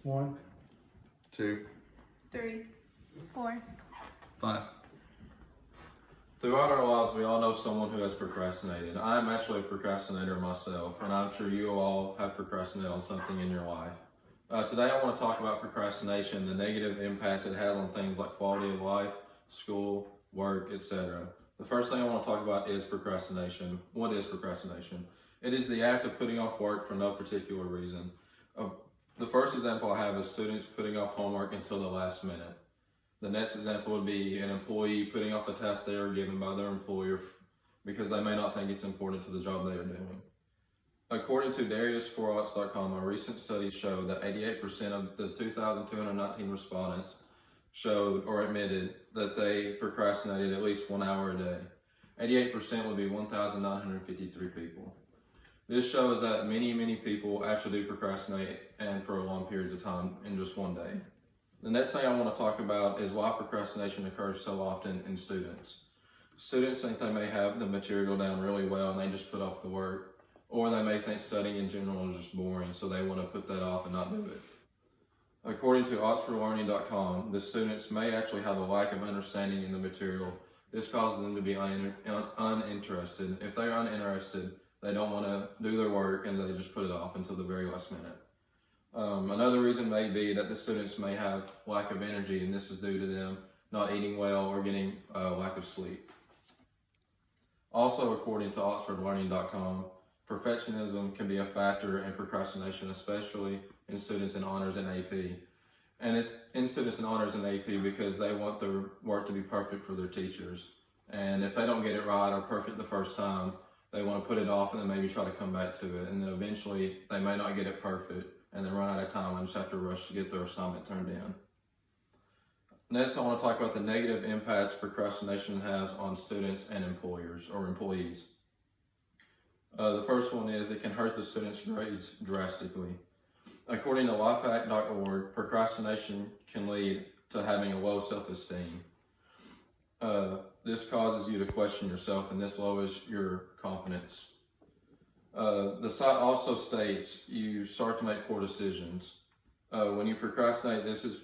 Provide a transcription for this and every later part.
1, 2, 3, 4. 5. Throughout our lives, we all know someone who has procrastinated. I am actually a procrastinator myself, and I'm sure you all have procrastinated on something in your life. Today I want to talk about procrastination, the negative impacts it has on things like quality of life, school, work, etc. The first thing I want to talk about is procrastination. What is procrastination? It is the act of putting off work for no particular reason. The first example I have is students putting off homework until the last minute. The next example would be an employee putting off a task they are given by their employer because they may not think it's important to the job they are doing. According to DariusForArts.com, a recent study showed that 88% of the 2,219 respondents showed or admitted that they procrastinated at least 1 hour a day. 88% would be 1,953 people. This shows that many people actually do procrastinate, and for long periods of time in just one day. The next thing I want to talk about is why procrastination occurs so often in students. Students think they may have the material down really well and they just put off the work, or they may think studying in general is just boring, so they want to put that off and not do it. According to OxfordLearning.com, the students may actually have a lack of understanding in the material. This causes them to be uninterested. If they're uninterested, they don't want to do their work and they just put it off until the very last minute. Another reason may be that the students may have lack of energy, and this is due to them not eating well or getting lack of sleep. Also, according to OxfordLearning.com, perfectionism can be a factor in procrastination, especially in students in honors and AP. And it's in students in honors and AP because they want their work to be perfect for their teachers. And if they don't get it right or perfect the first time, they want to put it off and then maybe try to come back to it. And then eventually they may not get it perfect and then run out of time and just have to rush to get their assignment turned in. Next, I want to talk about the negative impacts procrastination has on students and employers or employees. The first one is it can hurt the students' grades drastically. According to lifehack.org, procrastination can lead to having a low self-esteem. This causes you to question yourself, and this lowers your confidence. The site also states you start to make poor decisions. When you procrastinate, this is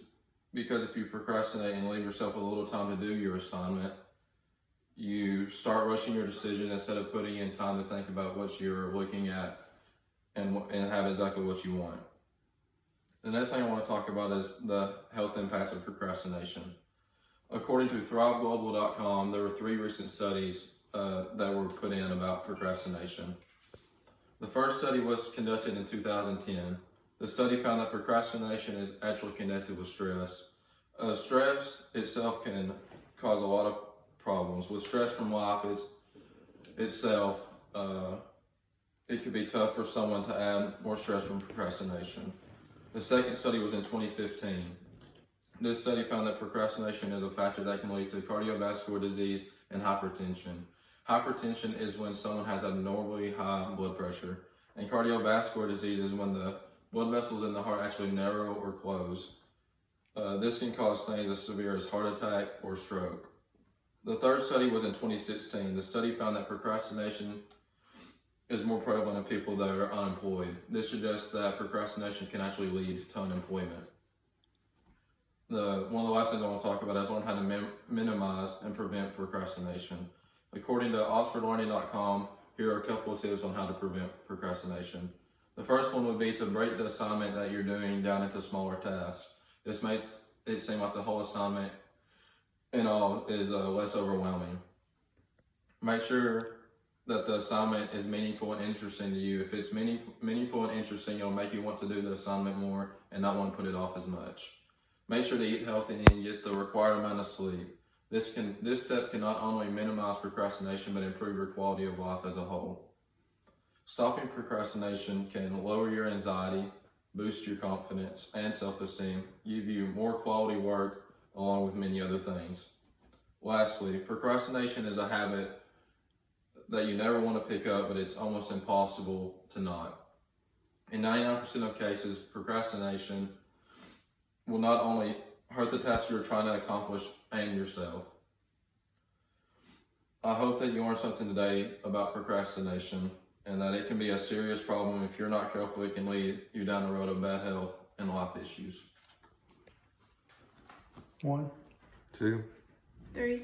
because if you procrastinate and leave yourself a little time to do your assignment, you start rushing your decision instead of putting in time to think about what you're looking at and have exactly what you want. The next thing I want to talk about is the health impacts of procrastination. According to ThriveGlobal.com, there were 3 recent studies that were put in about procrastination. The first study was conducted in 2010. The study found that procrastination is actually connected with stress. Stress itself can cause a lot of problems. With stress from life itself, it could be tough for someone to add more stress from procrastination. The second study was in 2015. This study found that procrastination is a factor that can lead to cardiovascular disease and hypertension. Hypertension is when someone has abnormally high blood pressure, and cardiovascular disease is when the blood vessels in the heart actually narrow or close. This can cause things as severe as heart attack or stroke. The third study was in 2016. The study found that procrastination is more prevalent in people that are unemployed. This suggests that procrastination can actually lead to unemployment. One of the last things I want to talk about is learn how to minimize and prevent procrastination. According to OxfordLearning.com, here are a couple of tips on how to prevent procrastination. The first one would be to break the assignment that you're doing down into smaller tasks. This makes it seem like the whole assignment in all is less overwhelming. Make sure that the assignment is meaningful and interesting to you. If it's meaningful and interesting, it'll make you want to do the assignment more and not want to put it off as much. Make sure to eat healthy and get the required amount of sleep. This step can not only minimize procrastination, but improve your quality of life as a whole. Stopping procrastination can lower your anxiety, boost your confidence and self-esteem, give you more quality work, along with many other things. Lastly, procrastination is a habit that you never want to pick up, but it's almost impossible to not. In 99% of cases, procrastination will not only hurt the task you're trying to accomplish and yourself. I hope that you learned something today about procrastination and that it can be a serious problem. If you're not careful, it can lead you down the road of bad health and life issues. 1, 2, 3,